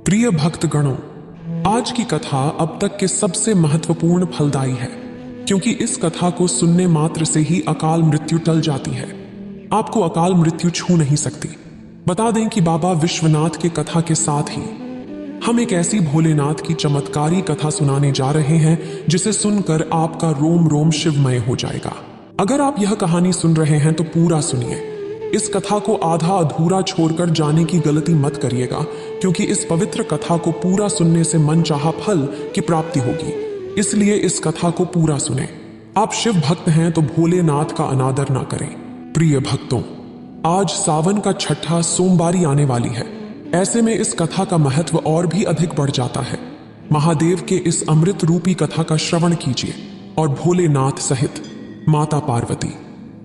प्रिय भक्तगणों, आज की कथा अब तक के सबसे महत्वपूर्ण फलदायी है, क्योंकि इस कथा को सुनने मात्र से ही अकाल मृत्यु टल जाती है। आपको अकाल मृत्यु छू नहीं सकती। बता दें कि बाबा विश्वनाथ के कथा के साथ ही हम एक ऐसी भोलेनाथ की चमत्कारी कथा सुनाने जा रहे हैं जिसे सुनकर आपका रोम रोम शिवमय हो जाएगा। अगर आप यह कहानी सुन रहे हैं तो पूरा सुनिए। इस कथा को आधा अधूरा छोड़कर जाने की गलती मत करिएगा, क्योंकि इस पवित्र कथा को पूरा सुनने से मन चाहा फल की प्राप्ति होगी। इसलिए इस कथा को पूरा सुने। आप शिव भक्त हैं तो भोलेनाथ का अनादर ना करें। प्रिय भक्तों, आज सावन का छठा सोमवारी आने वाली है। ऐसे में इस कथा का महत्व और भी अधिक बढ़ जाता है। महादेव के इस अमृत रूपी कथा का श्रवण कीजिए और भोलेनाथ सहित माता पार्वती,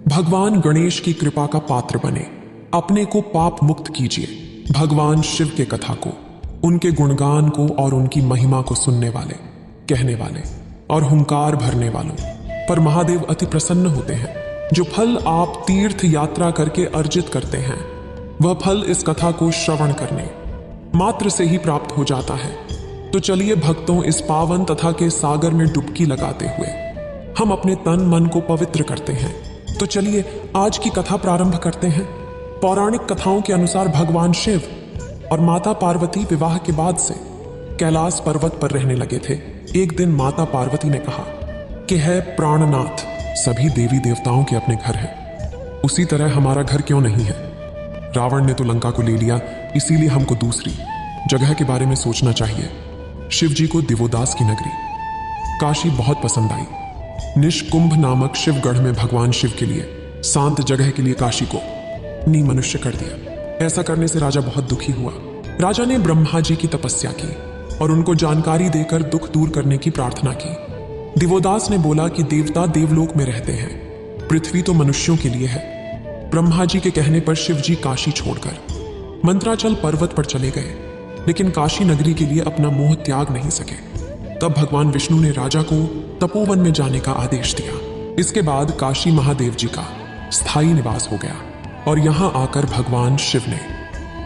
भगवान गणेश की कृपा का पात्र बने। अपने को पाप मुक्त कीजिए। भगवान शिव के कथा को, उनके गुणगान को और उनकी महिमा को सुनने वाले, कहने वाले और हुंकार भरने वालों पर महादेव अति प्रसन्न होते हैं। जो फल आप तीर्थ यात्रा करके अर्जित करते हैं, वह फल इस कथा को श्रवण करने मात्र से ही प्राप्त हो जाता है। तो चलिए भक्तों, इस पावन तथा के सागर में डुबकी लगाते हुए हम अपने तन मन को पवित्र करते हैं। तो चलिए आज की कथा प्रारंभ करते हैं। पौराणिक कथाओं के अनुसार भगवान शिव और माता पार्वती विवाह के बाद से कैलाश पर्वत पर रहने लगे थे। एक दिन माता पार्वती ने कहा कि है प्राणनाथ, सभी देवी देवताओं के अपने घर हैं, उसी तरह हमारा घर क्यों नहीं है? रावण ने तो लंका को ले लिया, इसीलिए हमको दूसरी जगह के बारे में सोचना चाहिए। शिव जी को दिवोदास की नगरी काशी बहुत पसंद आई। निष्कुंभ नामक शिवगढ़ में भगवान शिव के लिए शांत जगह के लिए काशी को मनुष्य कर दिया। ऐसा करने से राजा बहुत दुखी हुआ। राजा ने ब्रह्मा जी की तपस्या की और उनको जानकारी देकर दुख दूर करने की प्रार्थना की। दिवोदास ने बोला कि देवता देवलोक में रहते हैं, पृथ्वी तो मनुष्यों के लिए है। ब्रह्मा जी के कहने पर शिव जी काशी छोड़कर मंत्राचल पर्वत पर चले गए, लेकिन काशी नगरी के लिए अपना मोह त्याग नहीं सके। तब भगवान विष्णु ने राजा को तपोवन में जाने का आदेश दिया। इसके बाद काशी महादेव जी का स्थायी निवास हो गया और यहां आकर भगवान शिव ने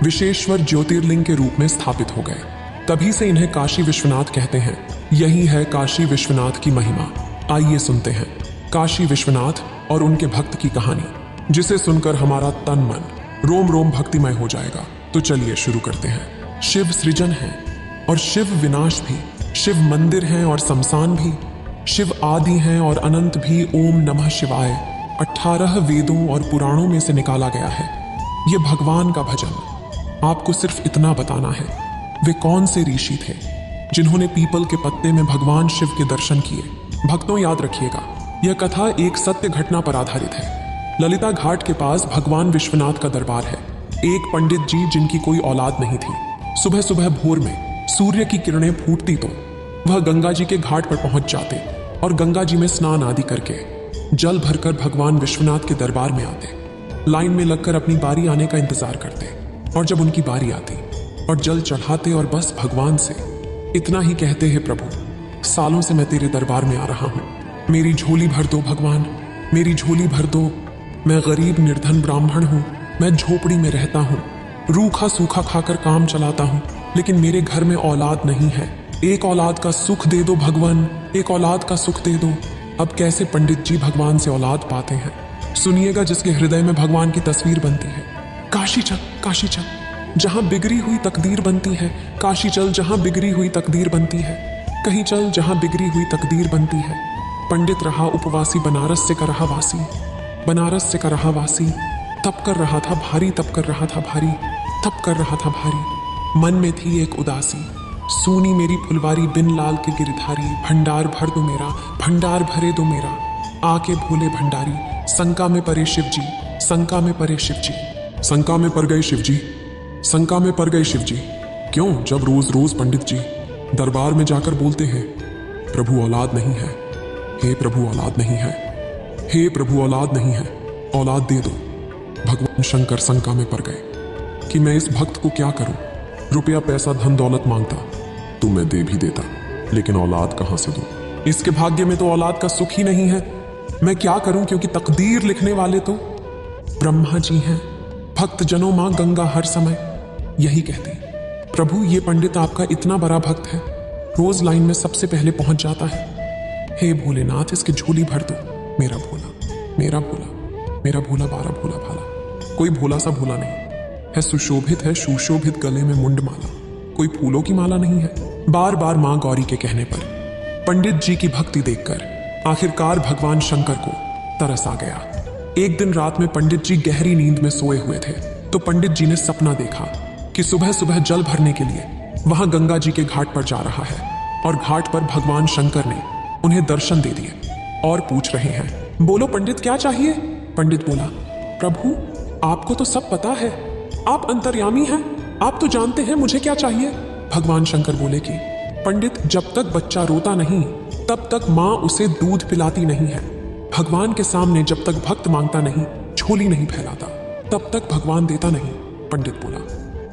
विशेश्वर ज्योतिर्लिंग के रूप में स्थापित हो गए। तभी से इन्हें काशी विश्वनाथ कहते हैं। यही है काशी विश्वनाथ की महिमा। आइए सुनते हैं काशी विश्वनाथ और उनके भक्त की कहानी, जिसे सुनकर हमारा तन मन रोम रोम भक्तिमय हो जाएगा। तो चलिए शुरू करते हैं। शिव सृजन है और शिव विनाश भी, शिव मंदिर हैं और शमशान भी, शिव आदि हैं और अनंत भी। ओम नमः शिवाय 18 वेदों और पुराणों में से निकाला गया है। ये भगवान का भजन। आपको सिर्फ इतना बताना है, वे कौन से ऋषि थे जिन्होंने पीपल के पत्ते में भगवान शिव के दर्शन किए। भक्तों याद रखिएगा, यह कथा एक सत्य घटना पर आधारित है। ललिता घाट के पास भगवान विश्वनाथ का दरबार है। एक पंडित जी जिनकी कोई औलाद नहीं थी, सुबह सुबह भोर में सूर्य की किरणें फूटती तो वह गंगा जी के घाट पर पहुंच जाते और गंगा जी में स्नान आदि करके जल भरकर भगवान विश्वनाथ के दरबार में आते। लाइन में लगकर अपनी बारी आने का इंतजार करते और जब उनकी बारी आती और जल चढ़ाते और बस भगवान से इतना ही कहते, हैं प्रभु, सालों से मैं तेरे दरबार में आ रहा हूं, मेरी झोली भर दो भगवान, मेरी झोली भर दो। मैं गरीब निर्धन ब्राह्मण हूं, मैं झोपड़ी में रहता हूं, रूखा सूखा खाकर काम चलाता हूं, लेकिन मेरे घर में औलाद नहीं है। एक औलाद का सुख दे दो भगवान, एक औलाद का सुख दे दो। अब कैसे पंडित जी भगवान से औलाद पाते हैं? सुनिएगा, जिसके हृदय में भगवान की तस्वीर बनती है। काशी चल, काशी चल, जहां बिगड़ी हुई तकदीर बनती है। काशी चल, जहां बिगड़ी हुई तकदीर बनती है। कहीं चल जहां बिगड़ी हुई तकदीर बनती है। पंडित रहा उपवासी, बनारस से कर रहा वासी, बनारस से कर रहा वासी। तप कर रहा था भारी, तप कर रहा था भारी, तप कर रहा था भारी। मन में थी एक उदासी, सूनी मेरी फुलवारी, बिन लाल के गिरधारी। भंडार भर दो मेरा, भंडार भरे दो मेरा, आके भोले भंडारी। शंका में परे शिव जी, शंका में परे शिव जी, शंका में पड़ गए शिव जी, शंका में पड़ गए शिव जी। क्यों? जब रोज रोज पंडित जी दरबार में जाकर बोलते हैं, प्रभु औलाद नहीं है, हे प्रभु औलाद नहीं है, हे प्रभु औलाद नहीं है, औलाद दे दो। भगवान शंकर शंका में पड़ गए कि मैं इस भक्त को क्या करूं? रुपया पैसा धन दौलत मांगता तो मैं दे भी देता, लेकिन औलाद कहां से दूं? इसके भाग्य में तो औलाद का सुख ही नहीं है। मैं क्या करूं, क्योंकि तकदीर लिखने वाले तो ब्रह्मा जी हैं। भक्त जनों मां गंगा हर समय यही कहती, प्रभु ये पंडित आपका इतना बड़ा भक्त है, रोज लाइन में सबसे पहले पहुंच जाता है। हे भोलेनाथ इसकी झोली भर दो। मेरा भोला, मेरा भोला, मेरा भोला बारा भोला भाला। कोई भोला सा भोला नहीं है, सुशोभित है सुशोभित, गले में मुंड माला, कोई फूलों की माला नहीं है। बार बार मां गौरी के कहने पर पंडित जी की भक्ति देखकर आखिरकार भगवान शंकर को तरस आ गया। एक दिन रात में पंडित जी गहरी नींद में सोए हुए थे तो पंडित जी ने सपना देखा कि सुबह सुबह जल भरने के लिए वहां गंगा जी के घाट पर जा रहा है और घाट पर भगवान शंकर ने उन्हें दर्शन दे दिए और पूछ रहे हैं, बोलो पंडित क्या चाहिए? पंडित बोला, प्रभु आपको तो सब पता है, आप अंतर्यामी हैं, आप तो जानते हैं मुझे क्या चाहिए। भगवान शंकर बोले कि पंडित जब तक बच्चा रोता नहीं तब तक मां उसे दूध पिलाती नहीं है। भगवान के सामने जब तक भक्त मांगता नहीं, झोली नहीं फैलाता, तब तक भगवान देता नहीं। पंडित बोला,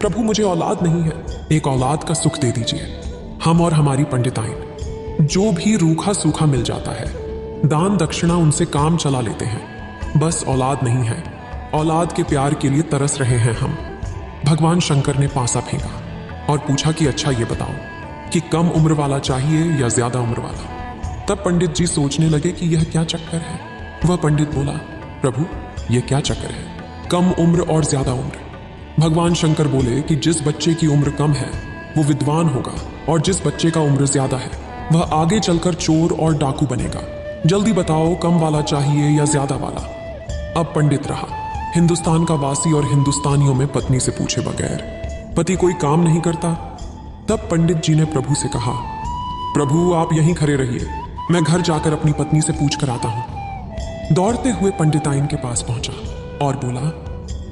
प्रभु मुझे औलाद नहीं है, एक औलाद का सुख दे दीजिए। हम और हमारी पंडिताइन जो भी रूखा सूखा मिल जाता है दान दक्षिणा उनसे काम चला लेते हैं, बस औलाद नहीं है, औलाद के प्यार के लिए तरस रहे हैं हम। भगवान शंकर ने पासा फेंका और पूछा कि अच्छा ये बताओ कि कम उम्र वाला चाहिए या ज्यादा उम्र वाला? तब पंडित जी सोचने लगे कि यह क्या चक्कर है। वह पंडित बोला, प्रभु यह क्या चक्कर है, कम उम्र और ज्यादा उम्र? भगवान शंकर बोले कि जिस बच्चे की उम्र कम है वो विद्वान होगा और जिस बच्चे का उम्र ज्यादा है वह आगे चलकर चोर और डाकू बनेगा। जल्दी बताओ कम वाला चाहिए या ज्यादा वाला? अब पंडित रहा हिंदुस्तान का वासी और हिंदुस्तानियों में पत्नी से पूछे बगैर पति कोई काम नहीं करता। तब पंडित जी ने प्रभु से कहा, प्रभु आप यहीं खड़े रहिए, मैं घर जाकर अपनी पत्नी से पूछ कर आता हूं। दौड़ते हुए पंडिताइन के पास पहुंचा और बोला,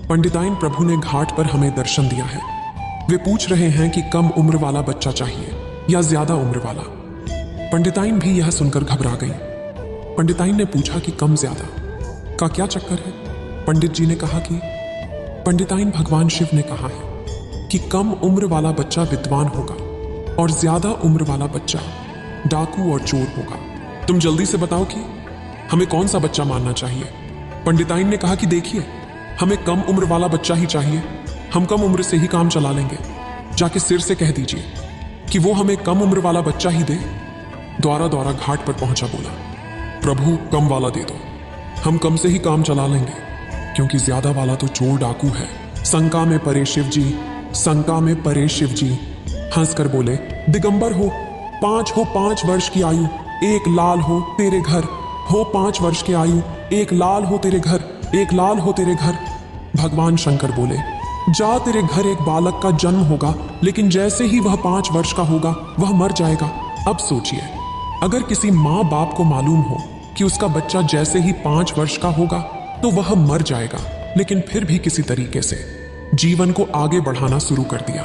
पंडिताइन प्रभु ने घाट पर हमें दर्शन दिया है, वे पूछ रहे हैं कि कम उम्र वाला बच्चा चाहिए या ज्यादा उम्र वाला। पंडिताइन भी यह सुनकर घबरा गई। पंडिताइन ने पूछा कि कम ज्यादा का क्या चक्कर है? पंडित जी ने कहा कि पंडिताइन भगवान शिव ने कहा है कि कम उम्र वाला बच्चा विद्वान होगा और ज्यादा उम्र वाला बच्चा डाकू और चोर होगा। तुम जल्दी से बताओ कि हमें कौन सा बच्चा मानना चाहिए? पंडिताइन ने कहा कि देखिए हमें कम उम्र वाला बच्चा ही चाहिए, हम कम उम्र से ही काम चला लेंगे। जाके सिर से कह दीजिए कि वो हमें कम उम्र वाला बच्चा ही दे। द्वारा द्वारा घाट पर पहुंचा बोला, प्रभु कम वाला दे दो, हम कम से ही काम चला लेंगे, क्योंकि ज्यादा वाला तो चोर डाकू है। शंका में परे शिव जी, शंका में परे शिव जी। हंसकर बोले, दिगंबर हो 5 वर्ष की आयु, एक लाल हो तेरे घर, हो 5 वर्ष की आयु, एक लाल हो तेरे घर, एक लाल हो तेरे घर। भगवान शंकर बोले, जा तेरे घर एक बालक का जन्म होगा, लेकिन जैसे ही वह 5 वर्ष का होगा वह मर जाएगा। अब सोचिए, अगर किसी माँ बाप को मालूम हो कि उसका बच्चा जैसे ही 5 वर्ष का होगा तो वह मर जाएगा, लेकिन फिर भी किसी तरीके से जीवन को आगे बढ़ाना शुरू कर दिया।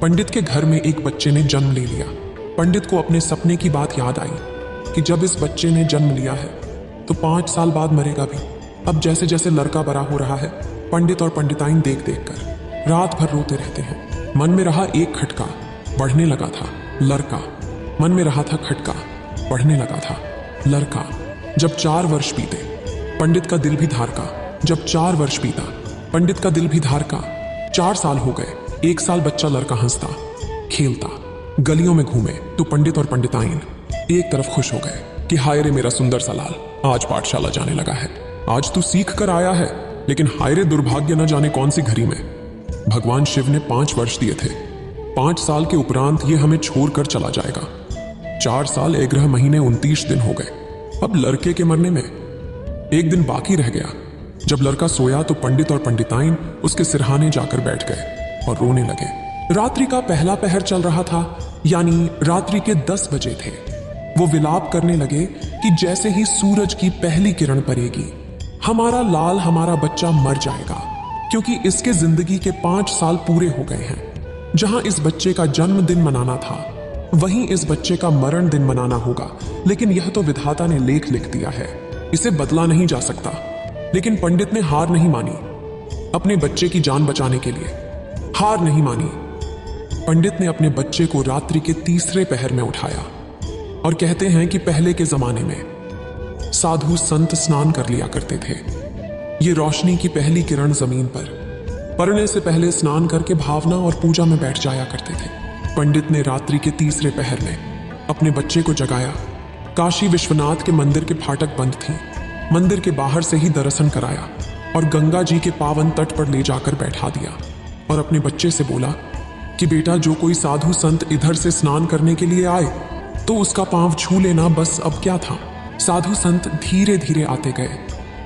पंडित के घर में एक बच्चे ने जन्म ले लिया। पंडित को अपने सपने की बात याद आई कि जब इस बच्चे ने जन्म लिया है तो 5 साल बाद मरेगा भी। अब जैसे जैसे लड़का बड़ा हो रहा है, पंडित और पंडिताइन देख देख कर रात भर रोते रहते हैं। मन में रहा एक खटका, बढ़ने लगा था लड़का। मन में रहा था खटका, बढ़ने लगा था लड़का। जब 4 वर्ष बीते, पंडित का दिल भी धारका। जब 4 वर्ष बीता, पंडित का दिल भी धारका। 4 साल हो गए। 1 साल बच्चा लड़का हंसता खेलता गलियों में घूमे तो पंडित और पंडिताइन एक तरफ खुश हो गए कि हाय रे मेरा सुंदर सा लाल आज पाठशाला जाने लगा है, आज तू सीख कर आया है। लेकिन हाय रे दुर्भाग्य न जाने कौन सी घड़ी में भगवान शिव ने 5 वर्ष दिए थे। 5 साल के उपरांत ये हमें छोड़कर चला जाएगा। 4 साल 11 महीने 29 दिन हो गए। अब लड़के के मरने में 1 दिन बाकी रह गया। जब लड़का सोया तो पंडित और पंडिताइन उसके सिरहाने जाकर बैठ गए और रोने लगे। रात्रि का पहला पहर चल रहा था, यानी रात्रि के 10 बजे थे। वो विलाप करने लगे कि जैसे ही सूरज की पहली किरण पड़ेगी हमारा लाल, हमारा बच्चा मर जाएगा, क्योंकि इसके जिंदगी के 5 साल पूरे हो गए हैं। जहां इस बच्चे का जन्मदिन मनाना था वहीं इस बच्चे का मरण दिन मनाना होगा। लेकिन यह तो विधाता ने लेख लिख दिया है, इसे बदला नहीं जा सकता। लेकिन पंडित ने हार नहीं मानी। अपने बच्चे की जान बचाने के लिए हार नहीं मानी। पंडित ने अपने बच्चे को रात्रि के 3रे पहर में उठाया। और कहते हैं कि पहले के जमाने में साधु संत स्नान कर लिया करते थे। ये रोशनी की पहली किरण जमीन पर पढ़ने से पहले स्नान करके भावना और पूजा में बैठ जाया करते थे। पंडित ने रात्रि के तीसरे पहर में अपने बच्चे को जगाया। काशी विश्वनाथ के मंदिर के फाटक बंद थी। मंदिर के बाहर से ही दर्शन कराया और गंगा जी के पावन तट पर ले जाकर बैठा दिया और अपने बच्चे से बोला कि बेटा, जो कोई साधु संत इधर से स्नान करने के लिए आए तो उसका पांव छू लेना, बस अब क्या था। साधु संत धीरे धीरे आते गए।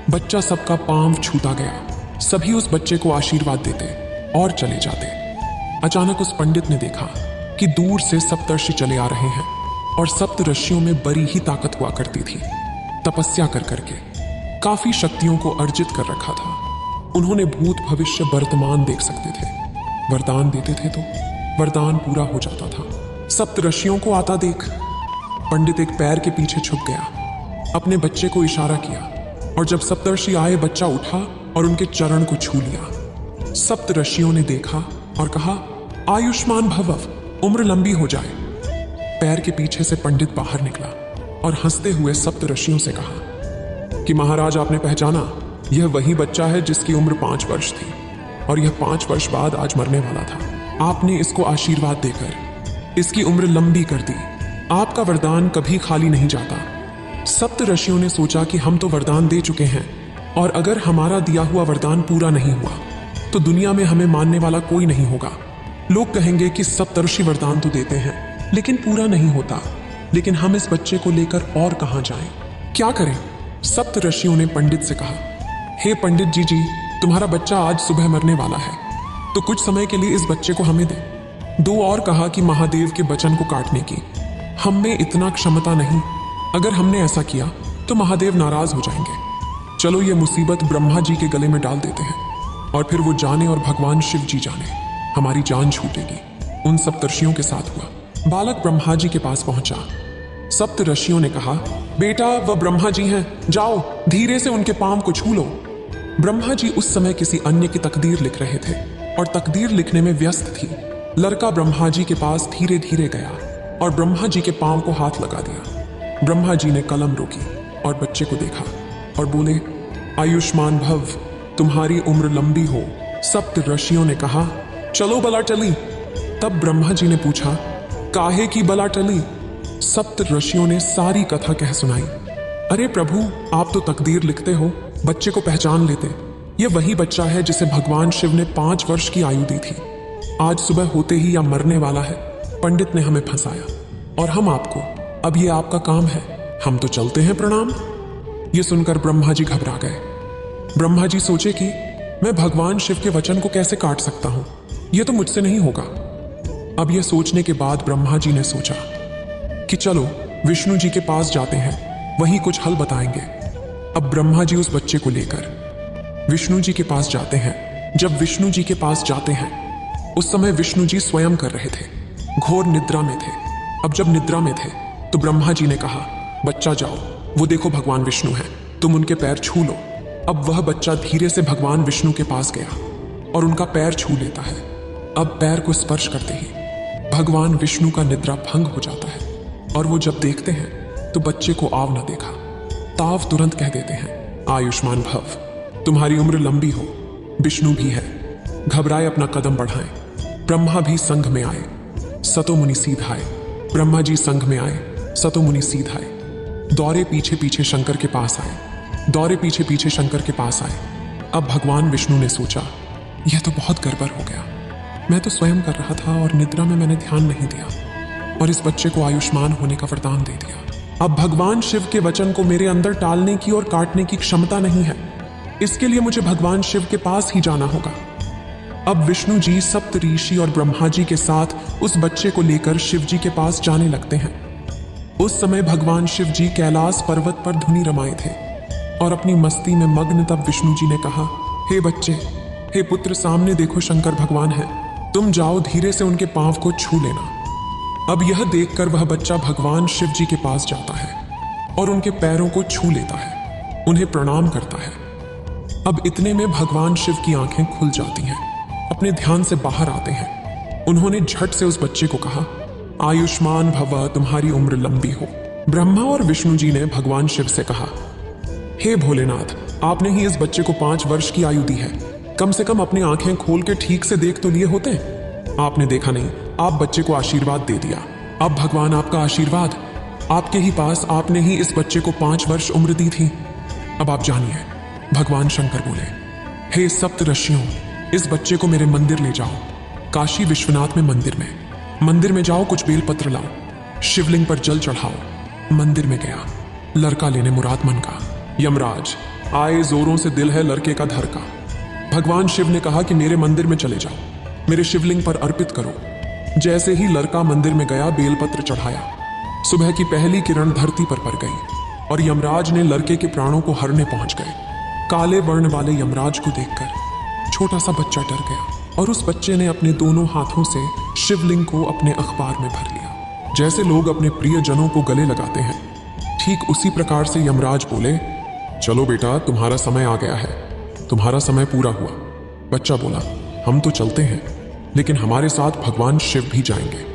बच्चा सबका पांव छूता गया। सभी उस बच्चे को आशीर्वाद देते और चले जाते। अचानक उस पंडित ने देखा कि दूर से सप्तर्षि चले आ रहे हैं और सप्तऋषियों में बड़ी ही ताकत हुआ करती थी। तपस्या कर करके काफी शक्तियों को अर्जित कर रखा था। उन्होंने भूत भविष्य वर्तमान देख सकते थे। वरदान देते थे तो वरदान पूरा हो जाता था। सप्तऋषियों को आता देख पंडित एक पैर के पीछे छुप गया, अपने बच्चे को इशारा किया और जब सप्तर्षि आए बच्चा उठा और उनके चरण को छू लिया। सप्तऋषियों ने देखा और कहा, आयुष्मान भवः, उम्र लंबी हो जाए। पैर के पीछे से पंडित बाहर निकला और हंसते हुए सप्तऋषियों से कहा कि महाराज, आपने पहचाना, यह वही बच्चा है जिसकी उम्र 5 वर्ष थी और यह 5 वर्ष बाद आज मरने वाला था। आपने इसको आशीर्वाद देकर इसकी उम्र लंबी कर दी। आपका वरदान कभी खाली नहीं जाता। सप्तऋषियों ने सोचा कि हम तो वरदान दे चुके हैं और अगर हमारा दिया हुआ वरदान पूरा नहीं हुआ तो दुनिया में हमें मानने वाला कोई नहीं होगा। लोग कहेंगे कि सप्तऋषि वरदान तो देते हैं लेकिन पूरा नहीं होता। लेकिन हम इस बच्चे को लेकर और कहां जाएं? क्या करें? सप्तऋषियों ने पंडित से कहा, हे पंडित जी, तुम्हारा बच्चा आज सुबह मरने वाला है, तो कुछ समय के लिए इस बच्चे को हमें दे। 2 और कहा कि महादेव के वचन को काटने की हम में इतना क्षमता नहीं। अगर हमने ऐसा किया तो महादेव नाराज हो जाएंगे। चलो ये मुसीबत ब्रह्मा जी के गले में डाल देते हैं और फिर वो जाने और भगवान शिव जी जाने, हमारी जान छूटेगी। उन सप्तर्षियों के साथ हुआ। बालक ब्रह्मा जी के पास पहुंचा। सप्तऋषियों ने कहा, बेटा, वह ब्रह्मा जी हैं, जाओ धीरे से उनके पांव को छू लो। ब्रह्मा जी उस समय किसी अन्य की तकदीर लिख रहे थे और तकदीर लिखने में व्यस्त थी। लड़का ब्रह्मा जी के पास धीरे धीरे गया और ब्रह्मा जी के पांव को हाथ लगा दिया। ब्रह्मा जी ने कलम रोकी और बच्चे को देखा और बोले, आयुष्मान भव, तुम्हारी उम्र लंबी हो। सप्तऋषियों ने कहा, चलो बला टली। तब ब्रह्मा जी ने पूछा, काहे की बला टली? सप्तऋषियों ने सारी कथा कह सुनाई। अरे प्रभु, आप तो तकदीर लिखते हो, बच्चे को पहचान लेते। यह वही बच्चा है जिसे भगवान शिव ने 5 वर्ष की आयु दी थी। आज सुबह होते ही या मरने वाला है। पंडित ने हमें फंसाया और हम आपको, अब ये आपका काम है, हम तो चलते हैं, प्रणाम। ये सुनकर ब्रह्मा जी घबरा गए। ब्रह्मा जी सोचे कि मैं भगवान शिव के वचन को कैसे काट सकता हूं, यह तो मुझसे नहीं होगा। अब यह सोचने के बाद ब्रह्मा जी ने सोचा कि चलो विष्णु जी के पास जाते हैं, वही कुछ हल बताएंगे। अब ब्रह्मा जी उस बच्चे को लेकर विष्णु जी के पास जाते हैं। जब विष्णु जी के पास जाते हैं उस समय विष्णु जी स्वयं कर रहे थे, घोर निद्रा में थे। अब जब निद्रा में थे तो ब्रह्मा जी ने कहा, बच्चा जाओ, वो देखो भगवान विष्णु हैं, तुम उनके पैर छू लो। अब वह बच्चा धीरे से भगवान विष्णु के पास गया और उनका पैर छू लेता है। अब पैर को स्पर्श करते ही भगवान विष्णु का निद्रा भंग हो जाता है और वो जब देखते हैं तो बच्चे को आव न देखा, ताव तुरंत कह देते हैं, आयुष्मान भव, तुम्हारी उम्र लंबी हो। विष्णु भी है, घबराए अपना कदम बढ़ाएं। ब्रह्मा भी संघ में आए, सतो मुनि सीधाए। ब्रह्मा जी संघ में आए, सतो मुनि सीधाए। दौरे पीछे पीछे शंकर के पास आए, दौरे पीछे पीछे शंकर के पास आए। अब भगवान विष्णु ने सोचा, यह तो बहुत गड़बड़ हो गया। मैं तो स्वयं कर रहा था और निद्रा में मैंने ध्यान नहीं दिया और इस बच्चे को आयुष्मान होने का वरदान दे दिया। अब भगवान शिव के वचन को मेरे अंदर टालने की और काटने की क्षमता नहीं है। इसके लिए मुझे भगवान शिव के पास ही जाना होगा। अब विष्णु जी, सप्त ऋषि और ब्रह्मा जी के साथ उस बच्चे को लेकर शिव जी के पास जाने लगते हैं। उस समय भगवान शिव जी कैलाश पर्वत पर धुनी रमाए थे और अपनी मस्ती में मग्न। तब विष्णु जी ने कहा, हे बच्चे, हे पुत्र, सामने देखो शंकर भगवान है, तुम जाओ धीरे से उनके पांव को छू लेना। अब यह देखकर वह बच्चा भगवान शिव जी के पास जाता है और उनके पैरों को छू लेता है, उन्हें प्रणाम करता है। अब इतने में भगवान शिव की आंखें खुल जाती हैं, अपने ध्यान से बाहर आते हैं। उन्होंने झट से उस बच्चे को कहा, आयुष्मान भव, तुम्हारी उम्र लंबी हो। ब्रह्मा और विष्णु जी ने भगवान शिव से कहा, हे भोलेनाथ, आपने ही इस बच्चे को 5 वर्ष की आयु दी है, कम से कम अपनी आंखें खोल के ठीक से देख तो लिए होते। आपने देखा नहीं, आप बच्चे को आशीर्वाद दे दिया। अब भगवान आपका आशीर्वाद आपके ही पास, आपने ही इस बच्चे को 5 वर्ष उम्र दी थी। अब आप जानिए। भगवान शंकर बोले, हे सप्तऋषियों, इस बच्चे को मेरे मंदिर ले जाओ। काशी विश्वनाथ में मंदिर में जाओ, कुछ बेलपत्र लाओ, शिवलिंग पर जल चढ़ाओ। मंदिर में गया, लड़का लेने मुराद मन का। यमराज आए, जोरों से दिल है लड़के का धर का। भगवान शिव ने कहा कि मेरे मंदिर में चले जाओ, मेरे शिवलिंग पर अर्पित करो। जैसे ही लड़का मंदिर में गया, बेलपत्र चढ़ाया, सुबह की पहली किरण धरती पर पड़ गई और यमराज ने लड़के के प्राणों को हरने पहुंच गए। काले वर्ण वाले यमराज को देखकर छोटा सा बच्चा डर गया और उस बच्चे ने अपने दोनों हाथों से शिवलिंग को अपने अखबार में भर लिया। जैसे लोग अपने प्रियजनों को गले लगाते हैं, ठीक उसी प्रकार से यमराज बोले, चलो बेटा, तुम्हारा समय आ गया है, तुम्हारा समय पूरा हुआ। बच्चा बोला, हम तो चलते हैं, लेकिन हमारे साथ भगवान शिव भी जाएंगे।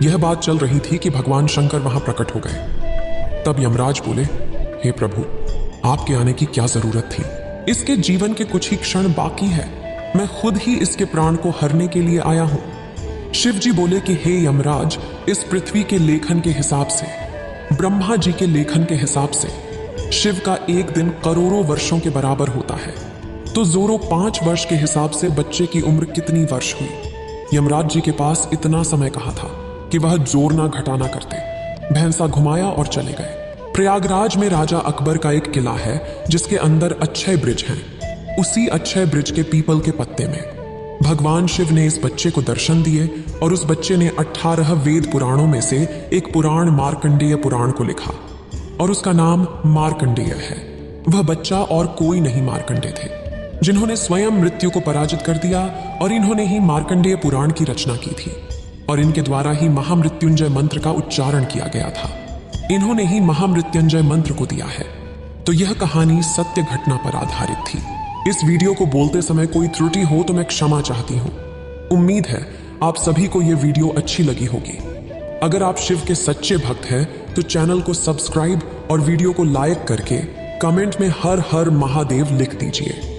यह बात चल रही थी कि भगवान शंकर वहां प्रकट हो गए। तब यमराज बोले, हे प्रभु, आपके आने की क्या जरूरत थी? इसके जीवन के कुछ ही क्षण बाकी है, मैं खुद ही इसके प्राण को हरने के लिए आया हूं। शिव जी बोले कि हे यमराज, इस पृथ्वी के लेखन के हिसाब से, ब्रह्मा जी के लेखन के हिसाब से शिव का एक दिन करोड़ों वर्षों के बराबर होता है। तो जोरो 5 वर्ष के हिसाब से बच्चे की उम्र कितनी वर्ष हुई? यमराज जी के पास इतना समय कहा था कि वह जोड़ना घटाना करते। भैंसा घुमाया और चले गए। प्रयागराज में राजा अकबर का एक किला है जिसके अंदर अक्षय ब्रिज है। उसी अक्षय ब्रिज के पीपल के पत्ते में भगवान शिव ने इस बच्चे को दर्शन दिए और उस बच्चे ने 18 वेद पुराणों में से एक पुराण मार्कंडेय पुराण को लिखा और उसका नाम मार्कंडेय है। वह बच्चा और कोई नहीं मार्कंडेय थे, जिन्होंने स्वयं मृत्यु को पराजित कर दिया, और इन्होंने ही मार्कंडेय पुराण की रचना की थी और इनके द्वारा ही महामृत्युंजय मंत्र का उच्चारण किया गया था। इन्होंने ही महामृत्युंजय मंत्र को दिया है। तो यह कहानी सत्य घटना पर आधारित थी। इस वीडियो को बोलते समय कोई त्रुटि हो तो मैं क्षमा चाहती हूँ। उम्मीद है आप सभी को यह वीडियो अच्छी लगी होगी। अगर आप शिव के सच्चे भक्त हैं तो चैनल को सब्सक्राइब और वीडियो को लाइक करके कमेंट में हर हर महादेव लिख दीजिए।